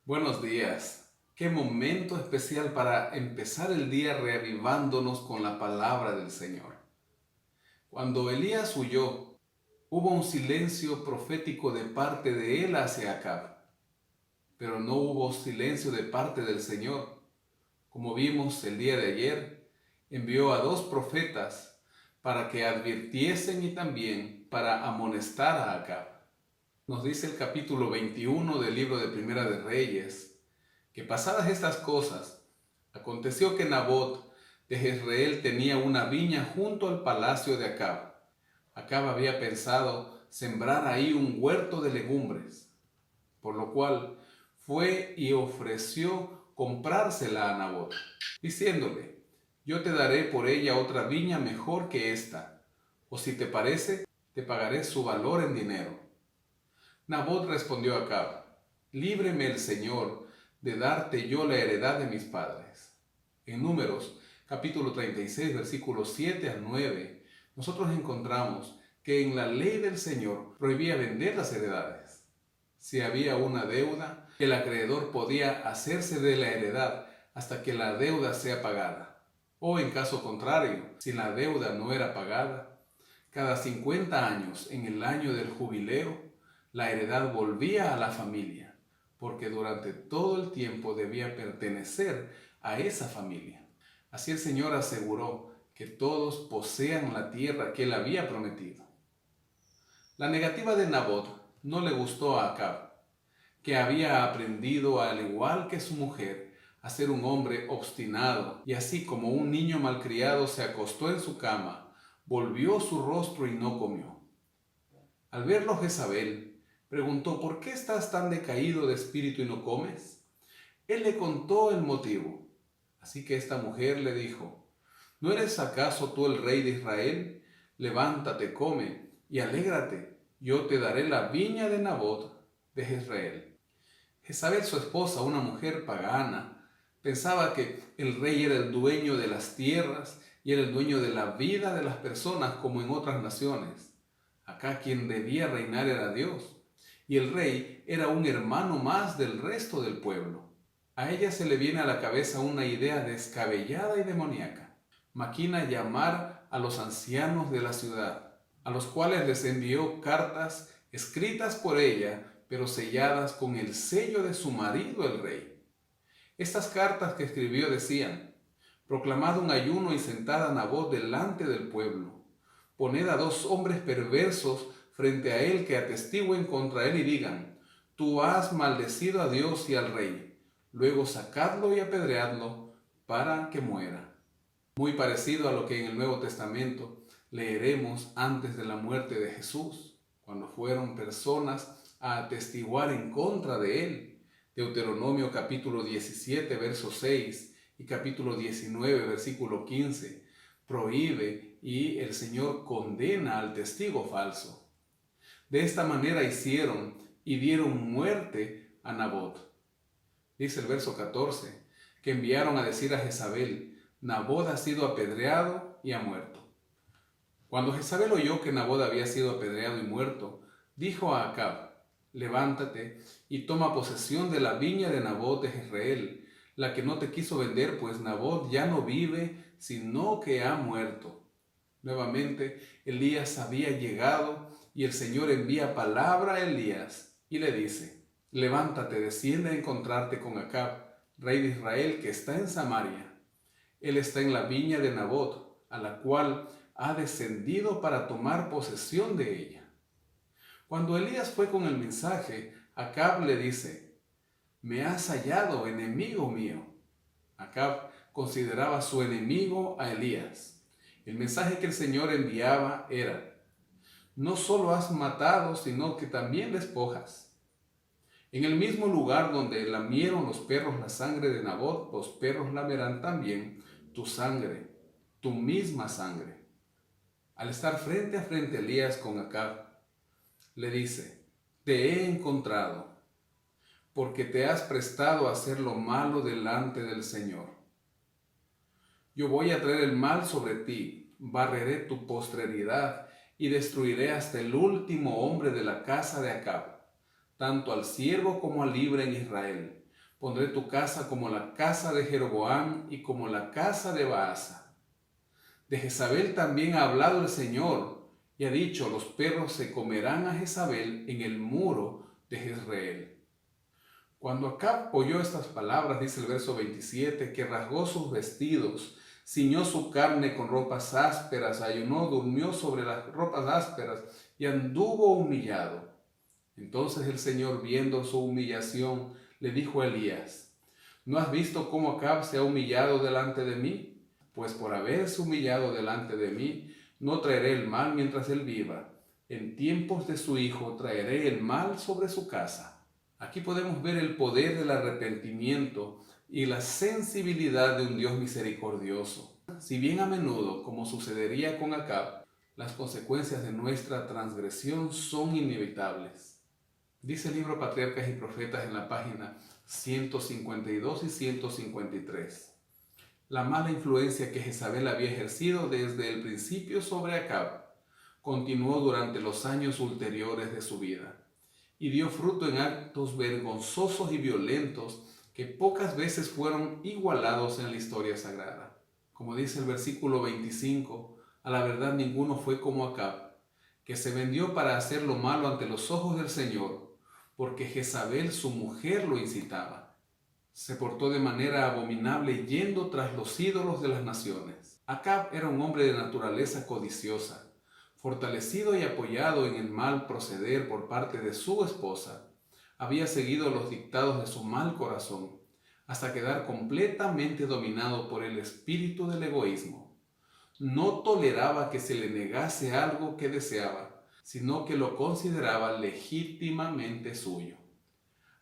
Buenos días. Qué momento especial para empezar el día reavivándonos con la palabra del Señor. Cuando Elías huyó, hubo un silencio profético de parte de él hacia Acab, pero no hubo silencio de parte del Señor. Como vimos el día de ayer, envió a dos profetas para que advirtiesen y también para amonestar a Acab. Nos dice el capítulo 21 del libro de Primera de Reyes, que pasadas estas cosas, aconteció que Nabot de Jezreel tenía una viña junto al palacio de Acab. Acab había pensado sembrar ahí un huerto de legumbres, por lo cual fue y ofreció comprársela a Nabot, diciéndole: yo te daré por ella otra viña mejor que esta, o si te parece, te pagaré su valor en dinero. Nabot respondió a Acab: líbreme el Señor de darte yo la heredad de mis padres. En Números, capítulo 36, versículos 7 al 9, nosotros encontramos que en la ley del Señor prohibía vender las heredades. Si había una deuda, el acreedor podía hacerse de la heredad hasta que la deuda sea pagada. O en caso contrario, si la deuda no era pagada, cada 50 años, en el año del jubileo, la heredad volvía a la familia, porque durante todo el tiempo debía pertenecer a esa familia. Así el Señor aseguró que todos posean la tierra que él había prometido. La negativa de Nabot no le gustó a Acab, que había aprendido, al igual que su mujer, a ser un hombre obstinado, y así como un niño malcriado se acostó en su cama, volvió su rostro y no comió. Al verlo Jezabel, preguntó: ¿por qué estás tan decaído de espíritu y no comes? Él le contó el motivo. Así que esta mujer le dijo: ¿no eres acaso tú el rey de Israel? Levántate, come y alégrate, yo te daré la viña de Nabot de Jezreel. Jezabel, su esposa, una mujer pagana, pensaba que el rey era el dueño de las tierras y era el dueño de la vida de las personas, como en otras naciones. Acá quien debía reinar era Dios, y el rey era un hermano más del resto del pueblo. A ella se le viene a la cabeza una idea descabellada y demoníaca. Maquina llamar a los ancianos de la ciudad, a los cuales les envió cartas escritas por ella, pero selladas con el sello de su marido el rey. Estas cartas que escribió decían: proclamad un ayuno y sentad a Nabot delante del pueblo. Poned a dos hombres perversos frente a él que atestiguen contra él y digan: tú has maldecido a Dios y al rey. Luego sacadlo y apedreadlo para que muera. Muy parecido a lo que en el Nuevo Testamento leeremos antes de la muerte de Jesús, cuando fueron personas a atestiguar en contra de él. Deuteronomio capítulo 17, verso 6 y capítulo 19, versículo 15, prohíbe y el Señor condena al testigo falso. De esta manera hicieron y dieron muerte a Nabot. Dice el verso 14, que enviaron a decir a Jezabel: Nabot ha sido apedreado y ha muerto. Cuando Jezabel oyó que Nabot había sido apedreado y muerto, dijo a Acab: levántate y toma posesión de la viña de Nabot de Jezreel, la que no te quiso vender, pues Nabot ya no vive, sino que ha muerto. Nuevamente Elías había llegado y el Señor envía palabra a Elías y le dice: levántate, desciende a encontrarte con Acab, rey de Israel, que está en Samaria. Él está en la viña de Nabot, a la cual ha descendido para tomar posesión de ella. Cuando Elías fue con el mensaje, Acab le dice: me has hallado, enemigo mío. Acab consideraba su enemigo a Elías. El mensaje que el Señor enviaba era: no solo has matado, sino que también despojas. En el mismo lugar donde lamieron los perros la sangre de Nabot, los perros lamerán también tu sangre, tu misma sangre. Al estar frente a frente Elías con Acab, le dice: te he encontrado, porque te has prestado a hacer lo malo delante del Señor. Yo voy a traer el mal sobre ti, barreré tu posteridad y destruiré hasta el último hombre de la casa de Acab, tanto al siervo como al libre en Israel. Pondré tu casa como la casa de Jeroboam y como la casa de Baasa. De Jezabel también ha hablado el Señor y ha dicho, los perros se comerán a Jezabel en el muro de Jezreel. Cuando Acab oyó estas palabras, dice el verso 27, que rasgó sus vestidos, ciñó su carne con ropas ásperas, ayunó, durmió sobre las ropas ásperas y anduvo humillado. Entonces el Señor, viendo su humillación, le dijo a Elías, ¿no has visto cómo Acab se ha humillado delante de mí? Pues por haberse humillado delante de mí, no traeré el mal mientras él viva. En tiempos de su hijo traeré el mal sobre su casa. Aquí podemos ver el poder del arrepentimiento y la sensibilidad de un Dios misericordioso. Si bien a menudo, como sucedería con Acab, las consecuencias de nuestra transgresión son inevitables. Dice el libro Patriarcas y Profetas en la página 152 y 153. La mala influencia que Jezabel había ejercido desde el principio sobre Acab continuó durante los años ulteriores de su vida y dio fruto en actos vergonzosos y violentos que pocas veces fueron igualados en la historia sagrada. Como dice el versículo 25, a la verdad ninguno fue como Acab, que se vendió para hacer lo malo ante los ojos del Señor, porque Jezabel su mujer lo incitaba. Se portó de manera abominable yendo tras los ídolos de las naciones. Acab era un hombre de naturaleza codiciosa, fortalecido y apoyado en el mal proceder por parte de su esposa. Había seguido los dictados de su mal corazón, hasta quedar completamente dominado por el espíritu del egoísmo. No toleraba que se le negase algo que deseaba, sino que lo consideraba legítimamente suyo.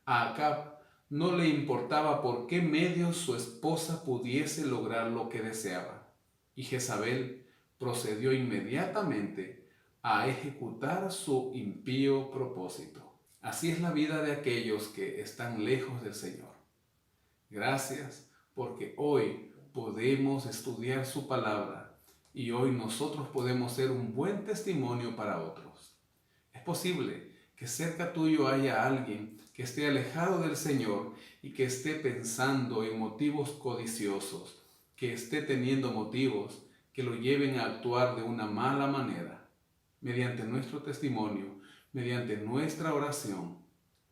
A Acab no le importaba por qué medios su esposa pudiese lograr lo que deseaba, y Jezabel procedió inmediatamente a ejecutar su impío propósito. Así es la vida de aquellos que están lejos del Señor. Gracias porque hoy podemos estudiar su palabra y hoy nosotros podemos ser un buen testimonio para otros. Es posible que cerca tuyo haya alguien que esté alejado del Señor y que esté pensando en motivos codiciosos, que esté teniendo motivos que lo lleven a actuar de una mala manera. Mediante nuestro testimonio, mediante nuestra oración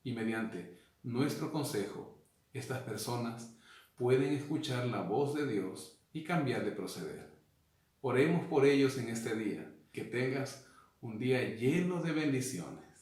y mediante nuestro consejo, estas personas pueden escuchar la voz de Dios y cambiar de proceder. Oremos por ellos en este día. Que tengas un día lleno de bendiciones.